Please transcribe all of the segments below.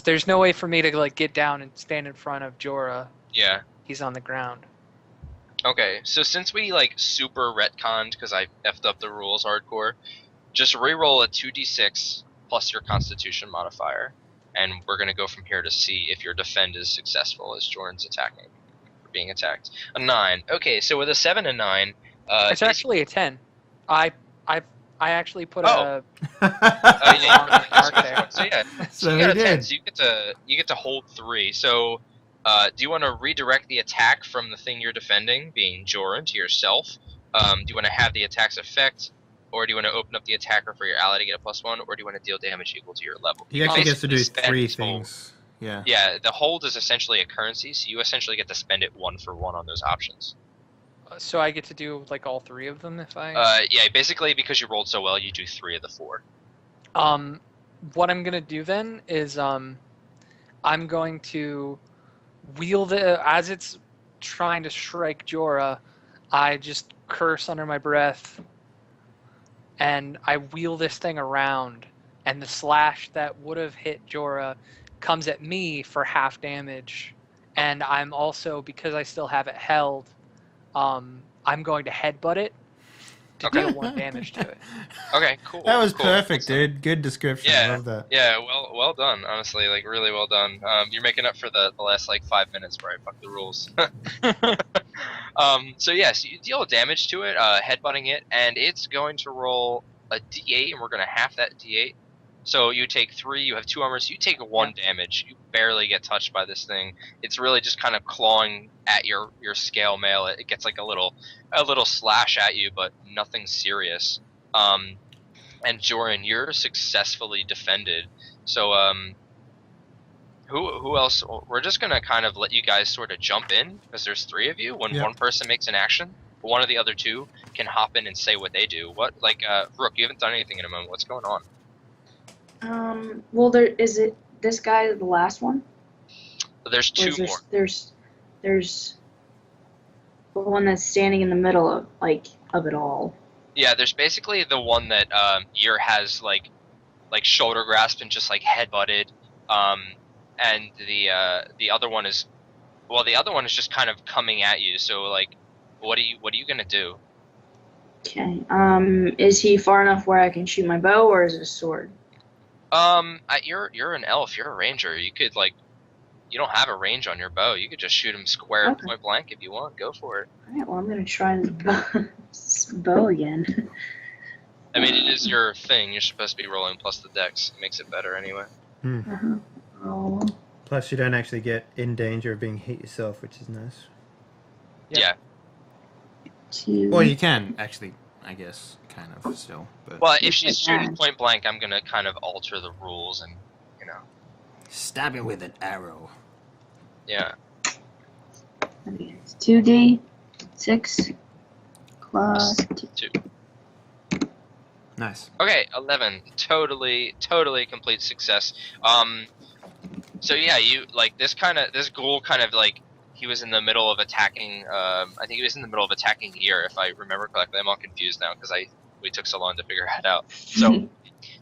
There's no way for me to like get down and stand in front of Jorah. Yeah. He's on the ground. Okay, so since we like super retconned because I effed up the rules hardcore, just re-roll a 2d6 plus your Constitution modifier, and we're gonna go from here to see if your defend is successful as Jordan's attacking, or being attacked. A 9. Okay, so with a 7 and 9, It's actually a 10. I actually put oh. a mark there. So yeah, So you got a he 10, did. so you get to hold 3. So, do you want to redirect the attack from the thing you're defending, being Joran, to yourself? Do you want to have the attack's effect, or do you want to open up the attacker for your ally to get a +1, or do you want to deal damage equal to your level? He actually gets to do Basically spend 3 his hold. things. Yeah. Yeah, the hold is essentially a currency, so you essentially get to spend it 1 for 1 on those options. So I get to do like all 3 of them if I. Yeah, basically because you rolled so well, you do 3 of the 4. What I'm gonna do then is I'm going to wield it as it's trying to strike Jorah. I just curse under my breath, and I wheel this thing around, and the slash that would have hit Jorah comes at me for half damage, and I'm also, because I still have it held, I'm going to headbutt it to deal 1 damage to it. Okay, cool. That was cool. perfect, dude. Good description. Yeah, I love that. Yeah, well done. Honestly, like really well done. You're making up for the last like 5 minutes where I fucked the rules. So yes, you deal damage to it, headbutting it, and it's going to roll a D8, and we're gonna half that D8. So you take 3. You have 2 armor, so you take 1 damage. You barely get touched by this thing. It's really just kind of clawing at your scale mail. It gets like a little slash at you, but nothing serious. And Joran, you're successfully defended. So, who else? We're just gonna kind of let you guys sort of jump in because there's 3 of you. When one person makes an action, one of the other 2 can hop in and say what they do. What, like, Rook, you haven't done anything in a moment. What's going on? Well, there is it. This guy, the last one. There's 2 more. There's the one that's standing in the middle of it all. Yeah, there's basically the one that Ear has like shoulder grasped and just like headbutted, and the other one is, well, the other one is just kind of coming at you. So like, what are you gonna do? Okay. Is he far enough where I can shoot my bow, or is it a sword? You're an elf. You're a ranger. You could like, you don't have a range on your bow. You could just shoot him square point blank if you want. Go for it. All right. Well, I'm gonna try this bow again. I mean, it is your thing. You're supposed to be rolling plus the dex. It makes it better anyway. Oh. Plus, you don't actually get in danger of being hit yourself, which is nice. Yeah. 2. Well, you can actually, I guess, kind of still. But Well, if she's shooting point blank, I'm gonna kind of alter the rules and, you know. stab it with an arrow. Yeah. 2d6 plus 2. Nice. Okay, 11. Totally complete success. So yeah, you like this ghoul kind of like, he was in the middle of attacking. I think he was in the middle of attacking Ear, if I remember correctly. I'm all confused now because we took so long to figure that out. So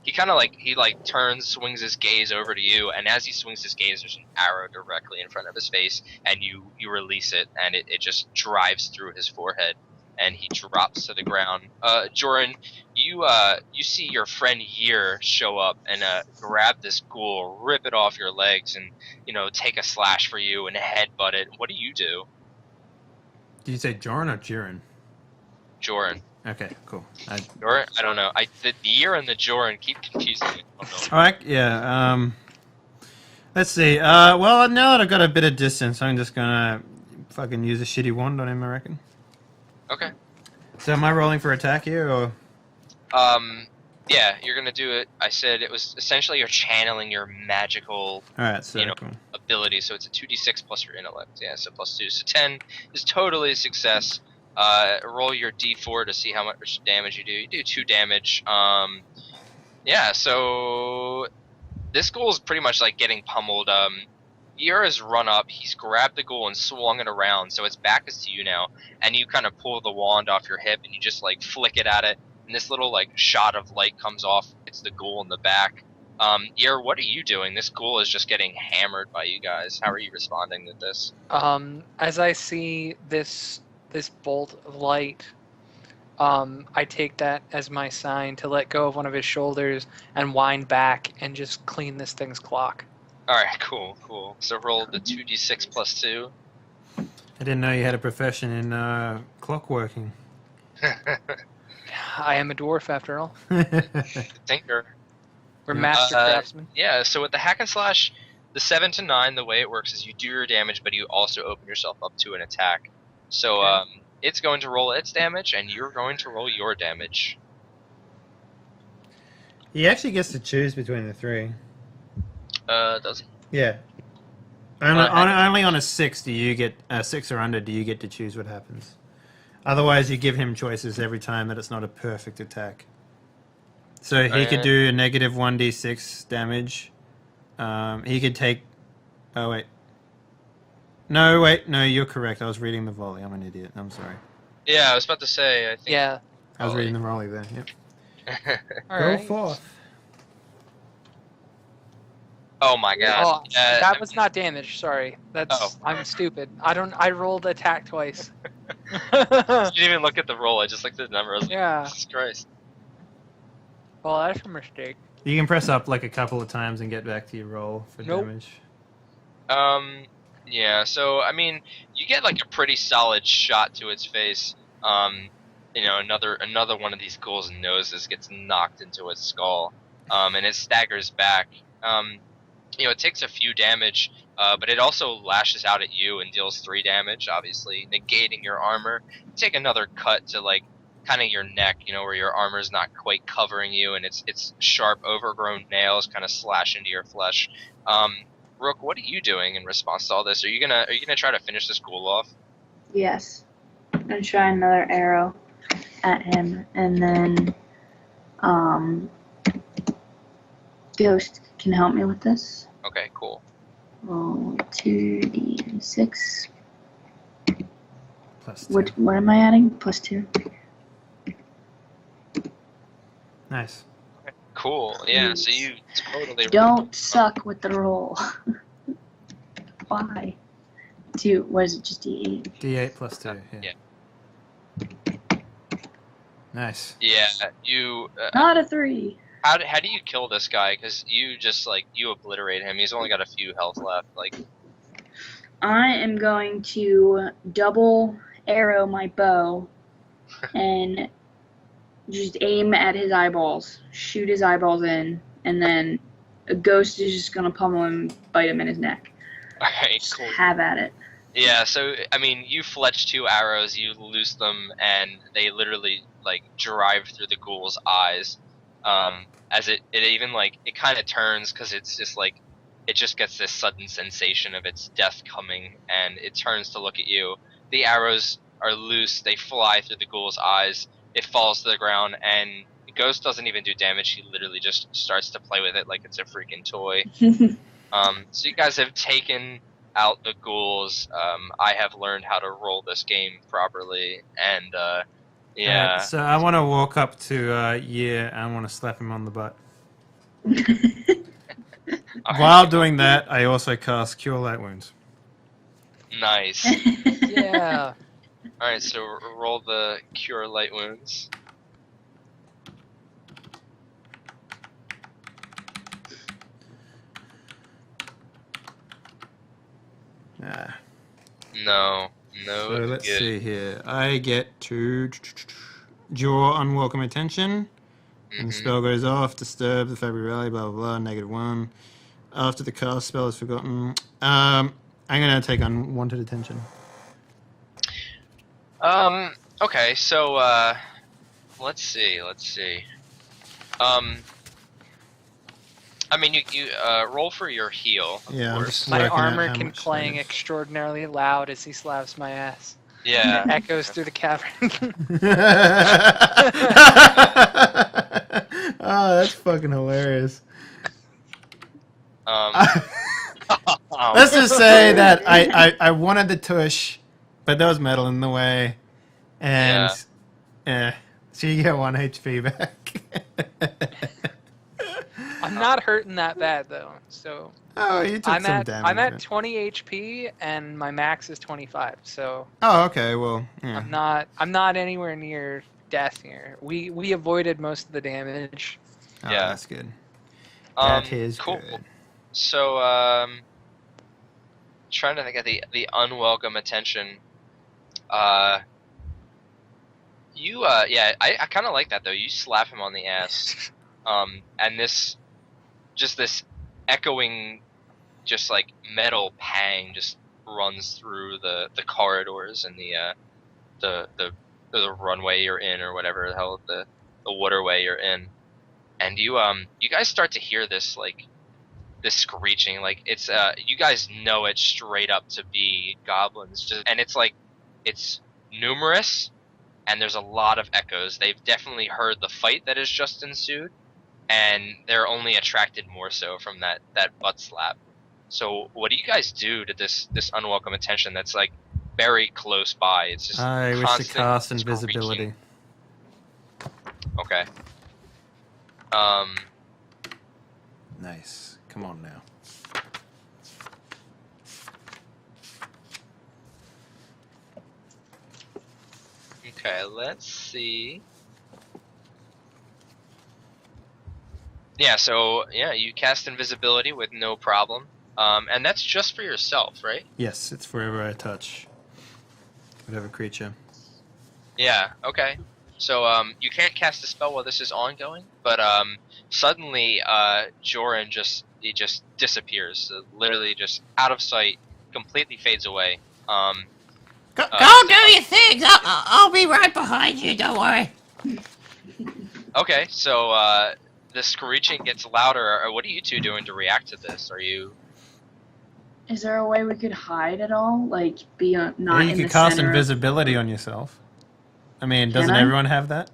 he kind of like turns, swings his gaze over to you, and as he swings his gaze, there's an arrow directly in front of his face, and you release it, and it just drives through his forehead, and he drops to the ground. Joran, you see your friend Year show up and grab this ghoul, rip it off your legs, and take a slash for you and headbutt it. What do you do? Did you say Joran or Jiren? Joran. Okay, cool. Joran? I don't know. The Year and the Joran keep confusing me. Alright, yeah, let's see. Well, now that I've got a bit of distance, I'm just gonna fucking use a shitty wand on him, I reckon. Okay. So am I rolling for attack here, or? Yeah, you're gonna do it. I said it was essentially you're channeling your magical, Alright, so cool. ability. So it's a 2d6 plus your intellect. Yeah, so plus 2, so 10 is totally a success. Roll your d4 to see how much damage you do. You do 2 damage. Yeah, so this ghoul is pretty much like getting pummeled. Ear has run up, he's grabbed the ghoul and swung it around, so its back is to you now, and you kind of pull the wand off your hip and you just like flick it at it, and this little like shot of light comes off, it's the ghoul in the back, Yer, what are you doing? This ghoul is just getting hammered by you guys. How are you responding to this? As I see this bolt of light, I take that as my sign to let go of one of his shoulders and wind back and just clean this thing's clock. Alright, cool. So roll the 2d6 plus 2. I didn't know you had a profession in clockworking. I am a dwarf after all. Tinker. We're master craftsmen. Yeah, so with the hack and slash, the 7 to 9, the way it works is you do your damage, but you also open yourself up to an attack. So it's going to roll its damage, and you're going to roll your damage. He actually gets to choose between the three. Does it? Yeah. Only on a 6 do you get 6 or under do you get to choose what happens. Otherwise, you give him choices every time that it's not a perfect attack. So he could do a negative 1d6 damage. He could take. Oh wait. No, you're correct. I was reading the volley. I'm an idiot. I'm sorry. Yeah, I was about to say. I think. Yeah. I was reading the volley there. Yep. All Go right. forth. Oh my god. Oh, that was not damage. Sorry. I'm stupid. I rolled attack twice. You didn't even look at the roll. I just looked at the number. I was like, Yeah. Jesus Christ. Well, that's a mistake. You can press up like a couple of times and get back to your roll for damage. Yeah. So I mean, you get like a pretty solid shot to its face. You know, another one of these ghouls' noses gets knocked into its skull, and it staggers back. You know, it takes a few damage, but it also lashes out at you and deals 3 damage, obviously negating your armor. You take another cut to like kind of your neck, you know, where your armor's not quite covering you, and its sharp, overgrown nails kind of slash into your flesh. Rook, what are you doing in response to all this? Are you gonna try to finish this ghoul off? Yes. I'm gonna try another arrow at him, and then Ghost can help me with this. Okay, cool. Roll 2d6. Plus 2. What am I adding? Plus 2. Nice. Cool. Yeah. So you totally Don't suck with the roll. Why? 2. What is it? Just d8. D8 plus 2. Yeah. Nice. Yeah. You. Not a 3. How do you kill this guy? Because you just like you obliterate him. He's only got a few health left. Like. I am going to double arrow my bow and just aim at his eyeballs, shoot his eyeballs in, and then a ghost is just gonna pummel him, bite him in his neck. Alright, Just cool. have at it. Yeah, so I mean, you fletch 2 arrows, you loose them, and they literally like drive through the ghoul's eyes. As it even like it kind of turns because it's just like it just gets this sudden sensation of its death coming, and it turns to look at you. The arrows are loose; they fly through the ghoul's eyes. It falls to the ground, and the ghost doesn't even do damage. He literally just starts to play with it like it's a freaking toy. So you guys have taken out the ghouls. I have learned how to roll this game properly, and yeah. So I want to walk up to and I want to slap him on the butt. While doing that, I also cast Cure Light Wounds. Nice. Yeah. Alright, so roll the Cure Light Wounds. No, So it's let's good. see here. I get to draw unwelcome attention. And the spell goes off, disturb the Fabry Rally, blah, blah, blah, -1. After the cast spell is forgotten. I'm going to take unwanted attention. Okay, so, let's see. I mean, you roll for your heal, of Yeah, I'm course. just My working out armor how can much that clang is. extraordinarily loud as he slaps my ass. Yeah. It echoes through the cavern. Oh, that's fucking hilarious. Let's just say that I wanted the tush, but there was metal in the way, and so you get 1 HP back. I'm not hurting that bad though. So Oh, you took some damage. I'm at 20 HP and my max is 25. So Oh, okay. Well, yeah. I'm not anywhere near death here. We avoided most of the damage. Oh, Yeah. that's good. That is cool. good. So, trying to think of the unwelcome attention. I kind of like that though. You slap him on the ass, and this echoing, just like metal pang just runs through the corridors and the runway you're in, or whatever the hell the waterway you're in, and you guys start to hear this screeching, like it's you guys know it straight up to be goblins, and it's numerous, and there's a lot of echoes. They've definitely heard the fight that has just ensued, and they're only attracted more so from that butt slap. So what do you guys do to this unwelcome attention that's like very close by? It's just I wish to constant cast invisibility. screeching. Okay. Nice. Come on now. Okay, let's see. Yeah, so you cast invisibility with no problem. And that's just for yourself, right? Yes, it's wherever I touch whatever creature. Yeah, okay. So you can't cast a spell while this is ongoing, but suddenly Joran just disappears, literally just out of sight, completely fades away. Go do your things. I'll be right behind you. Don't worry. Okay, so the screeching gets louder. What are you two doing to react to this? Are you? Is there a way we could hide at all? Like, be not Yeah, you in could the cast center? invisibility on yourself. I mean, doesn't I? everyone have that?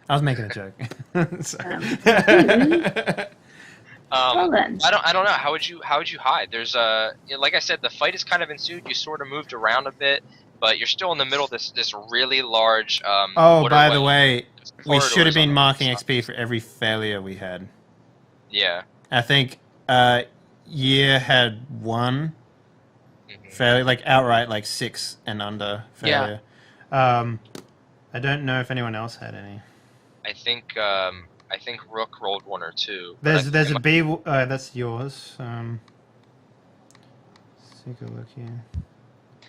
I was making a joke. Sorry. Well then. I don't know. How would you hide? There's like I said, the fight has kind of ensued. You sort of moved around a bit, but you're still in the middle of this really large. Oh, by the waterway. way, we should have Corridors on been the marking side. XP for every failure we had. Yeah. I think Year had one Mhm. failure, like outright, like 6 and under failure. I don't know if anyone else had any. I think Rook rolled 1 or 2. but I think There's it a might- B. That's yours. Let's take a look here.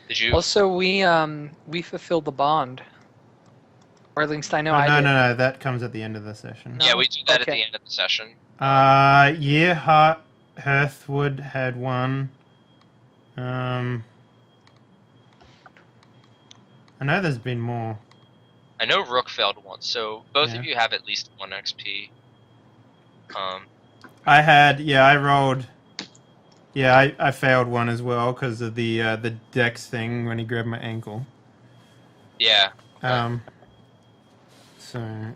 Did you? Also, we fulfilled the bond, or at least I know I did. No, that comes at the end of the session. Yeah, we do that at Okay. the end of the session. Yeah, Hearthwood had one. I know there's been more. I know Rook failed once, so both Yeah. of you have at least 1 XP. I rolled. Yeah, I failed one as well because of the Dex thing when he grabbed my ankle. Yeah. Okay.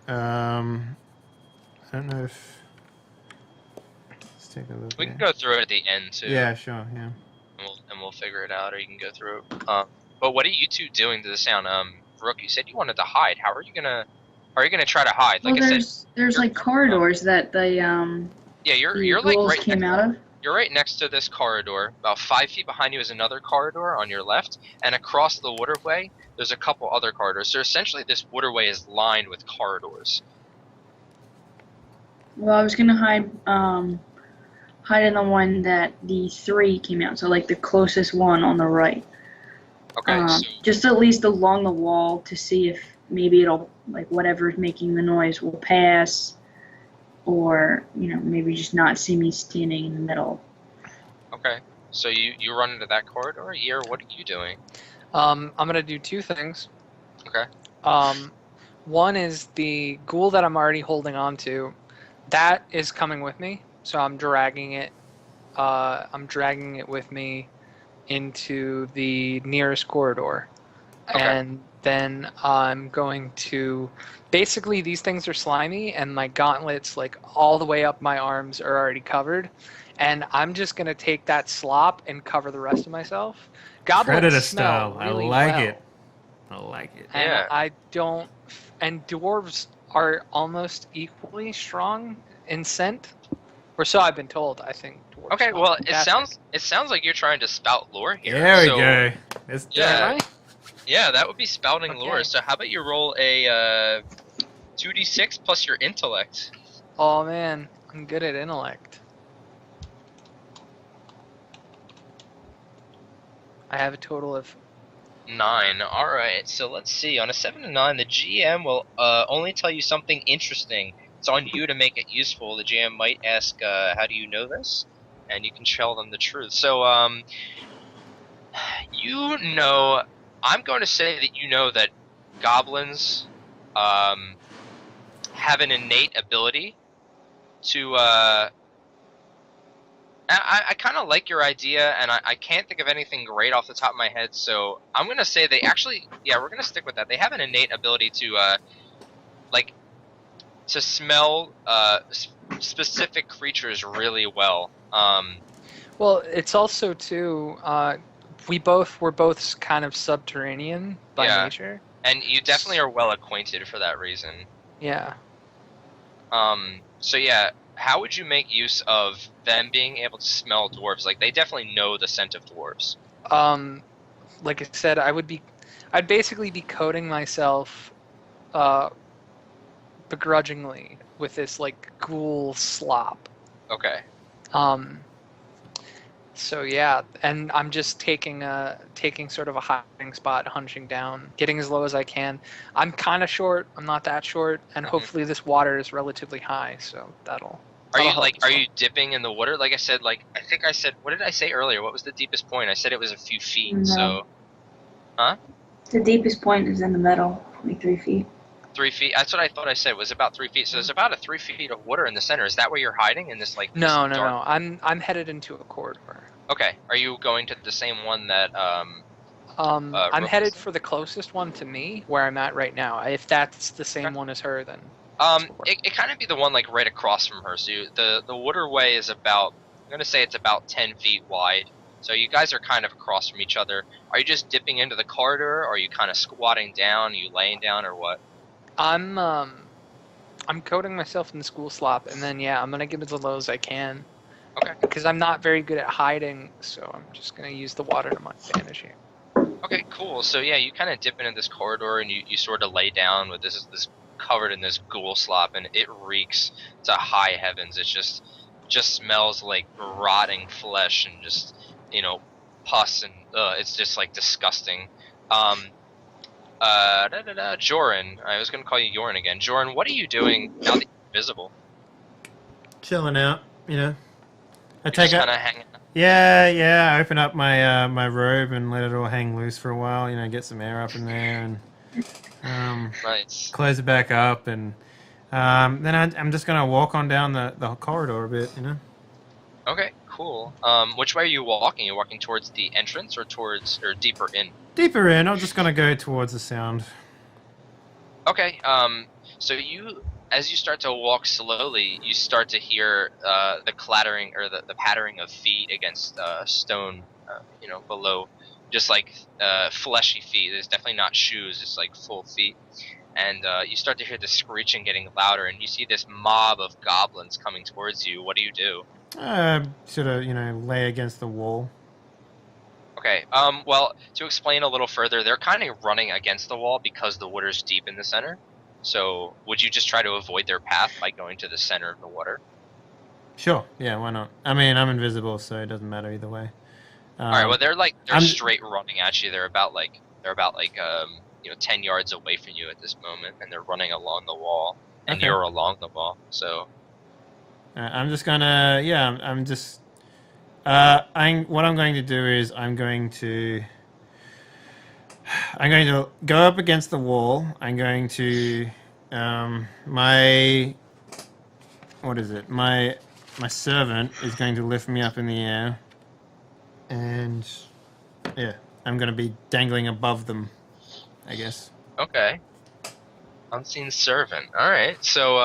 I don't know if. Let's take a look. We here. can go through it at the end too. Yeah, sure. Yeah. And we'll figure it out, or you can go through it. But what are you two doing to the sound? Rook, you said you wanted to hide. How are you gonna try to hide? Like Well, I there's said, there's like corridors that the yeah, you're the like ghouls right came next, out of. you're right next to this corridor. About 5 feet behind you is another corridor on your left, and across the waterway there's a couple other corridors. So essentially, this waterway is lined with corridors. Well, I was gonna hide in the one that the 3 came out, so like the closest one on the right. Okay, so Just at least along the wall to see if maybe it'll, like, whatever's making the noise will pass, or, you know, maybe just not see me standing in the middle. okay, so you run into that corridor. Year, what are you doing? I'm gonna do 2 things. Okay. One is the ghoul that I'm already holding on to. That is coming with me, so I'm dragging it. I'm dragging it with me into the nearest corridor, Okay. and then I'm going to. Basically, these things are slimy, and my gauntlets, like all the way up my arms, are already covered. And I'm just gonna take that slop and cover the rest of myself. Goblins Predator smell style. really I like well. it. I like it. And Yeah. I don't. And dwarves are almost equally strong in scent. Or so I've been told. I think. Dwarves Okay, smell well, it fantastic. sounds like you're trying to spout lore here. There we so, go. Let's do Yeah. Am I? Yeah, that would be spouting Okay. lore. So how about you roll a 2d6 plus your intellect? Oh man, I'm good at intellect. I have a total of 9. Alright, so let's see. On a 7 to 9, the GM will only tell you something interesting. It's on you to make it useful. The GM might ask, how do you know this? And you can tell them the truth. So, you know, I'm going to say that you know that goblins have an innate ability to, I kind of like your idea, and I can't think of anything great off the top of my head, so I'm going to say they actually, yeah, we're going to stick with that. They have an innate ability to, like, to smell specific creatures really well. well, it's also too. We're both kind of subterranean by Yeah. nature. And you definitely are well acquainted for that reason. Yeah. So yeah, how would you make use of them being able to smell dwarves? Like, they definitely know the scent of dwarves. Like I said, I'd basically be coating myself, begrudgingly with this like ghoul slop. Okay. So yeah, and I'm just taking sort of a hiding spot, hunching down, getting as low as I can. I'm kind of short. I'm not that short, and hopefully this water is relatively high, so that'll. Are you help like, as are well. you dipping in the water? Like I said, I think I said, what did I say earlier? What was the deepest point? I said it was a few feet, No. so. The deepest point is in the middle, like 3 feet. 3 feet? That's what I thought I said, was about 3 feet. So there's about a 3 feet of water in the center. Is that where you're hiding in this, like, this No. dark- I'm headed into a corridor. Okay. Are you going to the same one that, I'm Rook headed is- for the closest one to me, where I'm at right now. If that's the same Okay. one as her, then. It kind of be the one, like, right across from her. So the waterway is about, I'm going to say it's about 10 feet wide. So you guys are kind of across from each other. Are you just dipping into the corridor, or are you kind of squatting down? Are you laying down, or what? I'm coating myself in the school slop, and then yeah, I'm gonna give it as low as I can. Okay. Because I'm not very good at hiding, so I'm just gonna use the water to my advantage here. Okay, cool. So yeah, you kind of dip into this corridor, and you sort of lay down with this covered in this ghoul slop, and it reeks to high heavens. It just smells like rotting flesh and just, you know, pus, and it's just like disgusting. Joran, I was gonna call you Joran again. Joran, what are you doing now that you're invisible? Chilling out, you know. I You're take just it. kind of hanging. Yeah. I open up my my robe and let it all hang loose for a while. You know, get some air up in there, and Nice. close it back up, and then I'm just gonna walk on down the corridor a bit. You know. Okay, cool. Which way are you walking? Are you walking towards the entrance or deeper in? Deeper in. I'm just gonna go towards the sound. Okay, so as you start to walk slowly, you start to hear the clattering or the pattering of feet against stone, below, just like fleshy feet. There's definitely not shoes, it's like full feet. And you start to hear the screeching getting louder, and you see this mob of goblins coming towards you. What do you do? Sort of, lay against the wall. Okay, well, to explain a little further, they're kind of running against the wall because the water's deep in the center. So, would you just try to avoid their path by going to the center of the water? Sure. Yeah. Why not? I mean, I'm invisible, so it doesn't matter either way. All right. Well, they're I'm- straight running at you. They're about 10 yards away from you at this moment, and they're running along the wall, and Okay. you're along the wall. So, I'm just gonna. Yeah. I'm just. What I'm going to do is I'm going to go up against the wall. I'm going to my servant is going to lift me up in the air, and yeah, I'm going to be dangling above them, I guess. okay. Unseen servant. All right. So,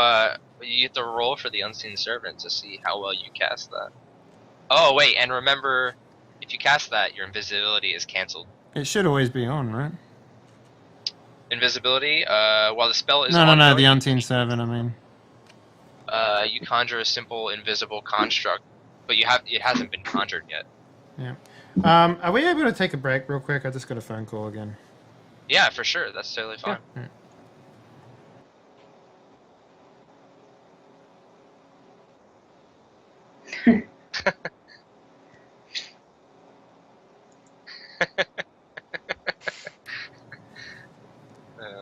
you get to roll for the unseen servant to see how well you cast that. Oh wait, and remember, if you cast that, your invisibility is canceled. It should always be on, right? Invisibility, while the spell is No, ongoing, the unseen servant. I mean, You conjure a simple invisible construct, but it hasn't been conjured yet. Yeah. Are we able to take a break real quick? I just got a phone call again. Yeah, for sure. That's totally fine. Yeah.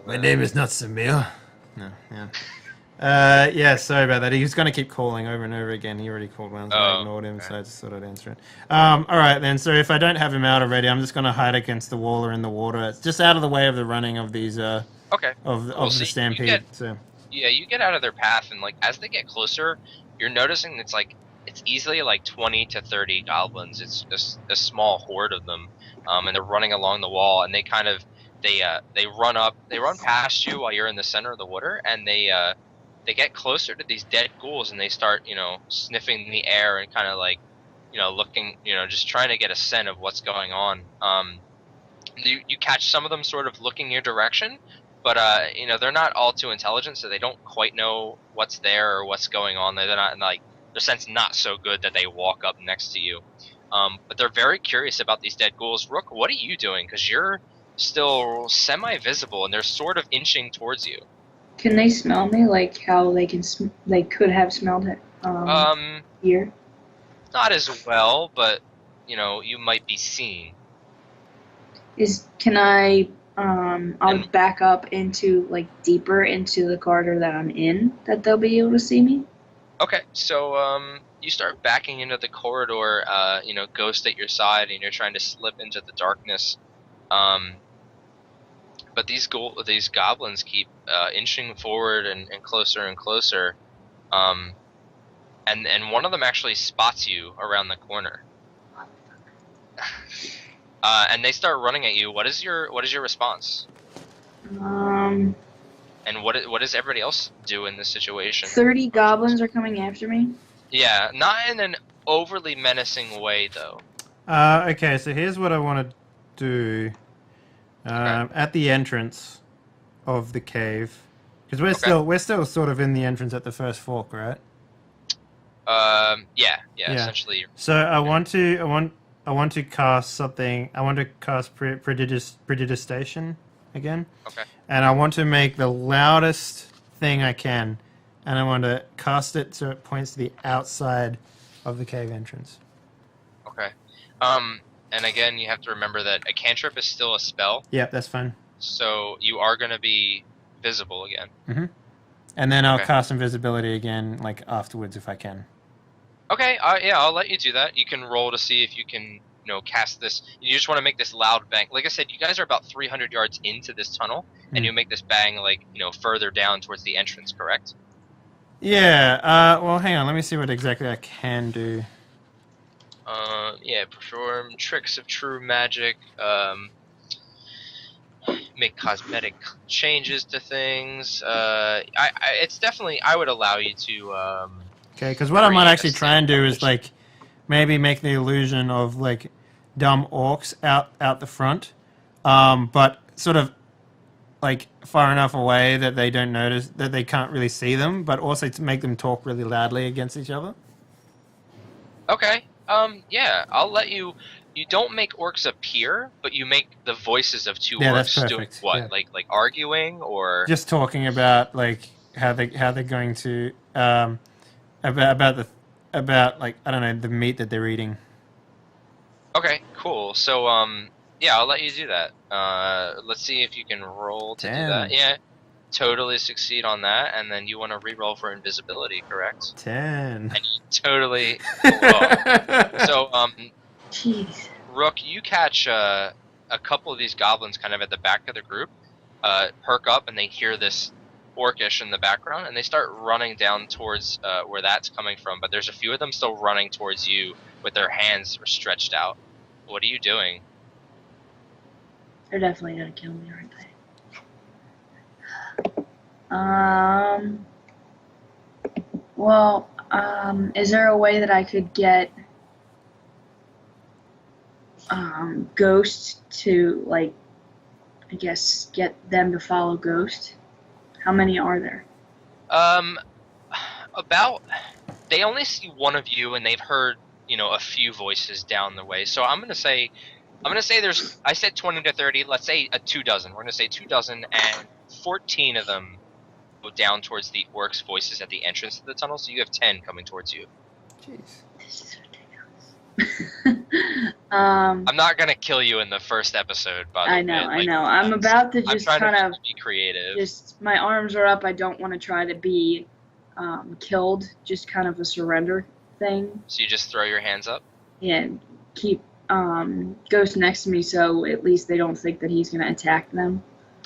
My name is not Samir. No, yeah. Yeah, sorry about that. He was going to keep calling over and over again. He already called once. I ignored him, so I just thought I'd answer it. All right, then. So if I don't have him out already, I'm just going to hide against the wall or in the water. It's just out of the way of the running of these, okay. of the stampede. Yeah, you get out of their path, and like as they get closer, you're noticing it's easily like 20 to 30 goblins. It's just a small horde of them, and they're running along the wall, and they kind of they run past you while you're in the center of the water, and they get closer to these dead ghouls, and they start sniffing the air and kind of like looking, just trying to get a scent of what's going on. You catch some of them sort of looking your direction, but they're not all too intelligent, so they don't quite know what's there or what's going on. They're not like their sense not so good that they walk up next to you. But they're very curious about these dead ghouls. Rook, what are you doing? Because you're still semi-visible, and they're sort of inching towards you. Can they smell me like how they could have smelled it here? Not as well, but you might be seen. Can I I'll back up into deeper into the corridor that I'm in, that they'll be able to see me? Okay, so you start backing into the corridor, Ghost at your side, and you're trying to slip into the darkness. But these goblins keep inching forward and closer and closer, and one of them actually spots you around the corner, and they start running at you. What is your response? And what does everybody else do in this situation? 30 goblins are coming after me? Yeah, not in an overly menacing way though. Okay, so here's what I want to do. At the entrance of the cave, because we're still sort of in the entrance at the first fork, right? Yeah. Essentially. So I want to cast something. I want to cast predigestation again. Okay. And I want to make the loudest thing I can, and I want to cast it so it points to the outside of the cave entrance. Okay. And again, you have to remember that a cantrip is still a spell. Yeah, that's fine. So you are going to be visible again. Mm-hmm. And then I'll cast invisibility again, afterwards if I can. Okay. Yeah, I'll let you do that. You can roll to see if you can, cast this. You just want to make this loud bang. Like I said, you guys are about 300 yards into this tunnel, and you make this bang further down towards the entrance. Correct? Yeah. Well, hang on. Let me see what exactly I can do. Perform tricks of true magic, make cosmetic changes to things. It's definitely, I would allow you to, okay, because what I might actually try and do is, maybe make the illusion of, dumb orcs out the front, but sort of, far enough away that they don't notice, that they can't really see them, but also to make them talk really loudly against each other. Okay. Yeah, I'll let you. You don't make orcs appear, but you make the voices of two orcs doing what? Yeah. Like arguing, or just talking about how they're going to about I don't know, the meat that they're eating. Okay, cool. So yeah, I'll let you do that. Let's see if you can roll to do that. Yeah. Totally succeed on that, and then you want to re-roll for invisibility, correct? 10. And you totally. So, Jeez. Rook, you catch a couple of these goblins kind of at the back of the group, perk up, and they hear this orcish in the background, and they start running down towards where that's coming from. But there's a few of them still running towards you with their hands stretched out. What are you doing? They're definitely gonna kill me, aren't they? Well, is there a way that I could get Ghost to, I guess, get them to follow Ghost? How many are there? They only see one of you, and they've heard a few voices down the way. So I'm gonna say there's. I said 20 to 30. Let's say a 2 dozen. We're gonna say 2 dozen, and 14 of them go down towards the orcs' voices at the entrance to the tunnel. So you have 10 coming towards you. Jeez. This is ridiculous. I'm not gonna kill you in the first episode, by the way. I know. I'm about to just I'm trying kind to of be creative. just my arms are up. I don't want to try to be killed. Just kind of a surrender thing. So you just throw your hands up. And keep Ghost next to me, so at least they don't think that he's gonna attack them.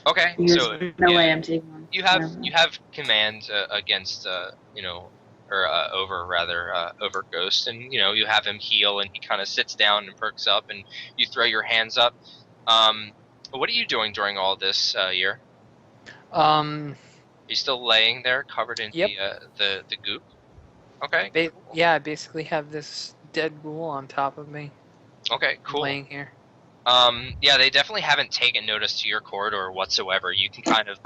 Okay. Because So no way I'm taking one. you have command against over Ghost, and you have him heal, and he kind of sits down and perks up, and you throw your hands up. What are you doing during all this year? Are you still laying there covered in the goop? Okay. I basically have this dead ghoul on top of me. Okay, cool. Laying here. Yeah, they definitely haven't taken notice to your corridor whatsoever. You can kind of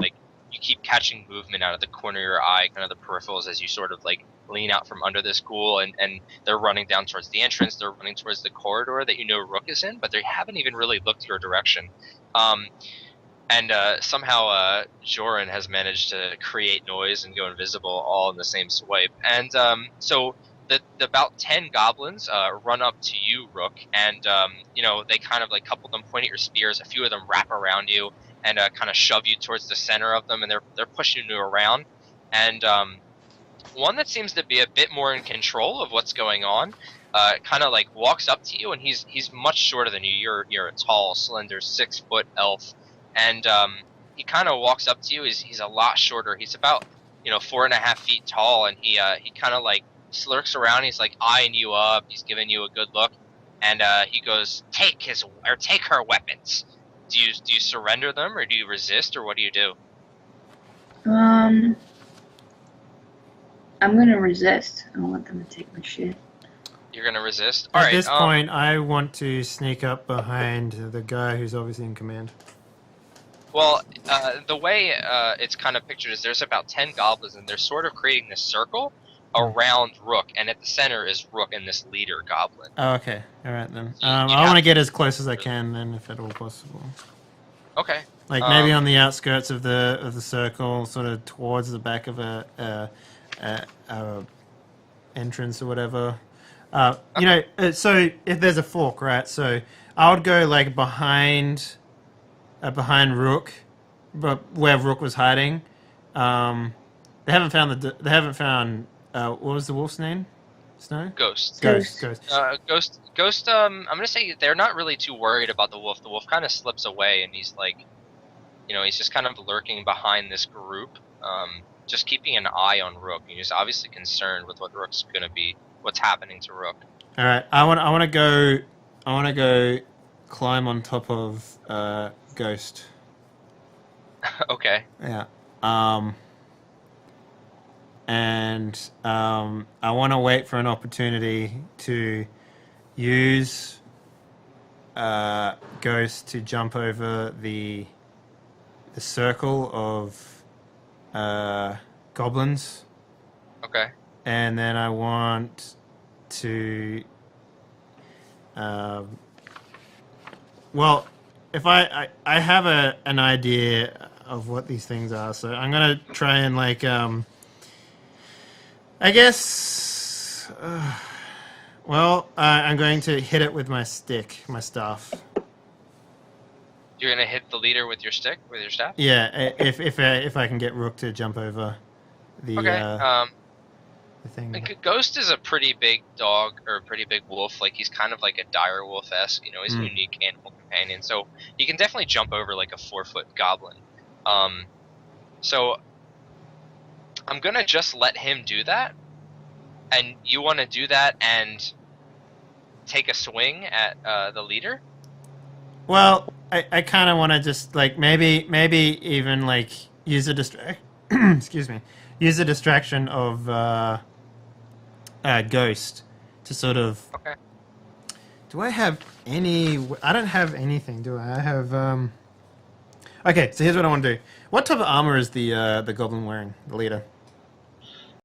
you keep catching movement out of the corner of your eye, kind of the peripherals, as you sort of lean out from under this ghoul, and they're running down towards the entrance. They're running towards the corridor that Rook is in, but they haven't even really looked your direction. And somehow Joran has managed to create noise and go invisible all in the same swipe. And so the about 10 goblins run up to you, Rook, and they kind of couple them, point at your spears. A few of them wrap around you and kind of shove you towards the center of them, and they're pushing you around. And one that seems to be a bit more in control of what's going on kind of walks up to you, and he's much shorter than you. You're a tall, slender, 6-foot elf. And he kind of walks up to you. He's a lot shorter. He's about 4.5 feet tall, and he kind of slurks around. He's eyeing you up. He's giving you a good look, and he goes, take her weapons. Do you surrender them, or do you resist, or what do you do? I'm gonna resist. I don't want them to take my shit. You're gonna resist. At this point, I want to sneak up behind the guy who's obviously in command. Well, the way it's kind of pictured is there's about 10 goblins, and they're sort of creating this circle around Rook, and at the center is Rook and this leader goblin. Oh, okay. All right, then. So I want to get as close as I can, then, if at all possible. Okay. Maybe on the outskirts of the circle, sort of towards the back of a entrance or whatever. So if there's a fork, right? So I would go behind Rook, but where Rook was hiding. They haven't found what was the wolf's name? Snow? Ghost. Ghost. Ghost. I'm gonna say they're not really too worried about the wolf. The wolf kind of slips away, and he's he's just kind of lurking behind this group, just keeping an eye on Rook. He's obviously concerned with what's happening to Rook. All right, I want to go climb on top of Ghost. Okay. Yeah. And I want to wait for an opportunity to use Ghost to jump over the circle of goblins. Okay. And then I want to... if I have an idea of what these things are, so I'm going to try and I guess... I'm going to hit it with my stick, my staff. You're gonna hit the leader with your stick, with your staff? Yeah, if I can get Rook to jump over the the thing. Ghost is a pretty big dog, or a pretty big wolf. He's kind of like a dire wolf-esque. He's a unique animal companion, so he can definitely jump over a 4-foot goblin. So I'm gonna just let him do that, and you want to do that and take a swing at the leader? Well, I kind of want to just maybe even use a excuse me, use a distraction of Ghost to sort of. Okay. Do I have any? I don't have anything, do I? I have. Okay, so here's what I want to do. What type of armor is the goblin wearing? The leader.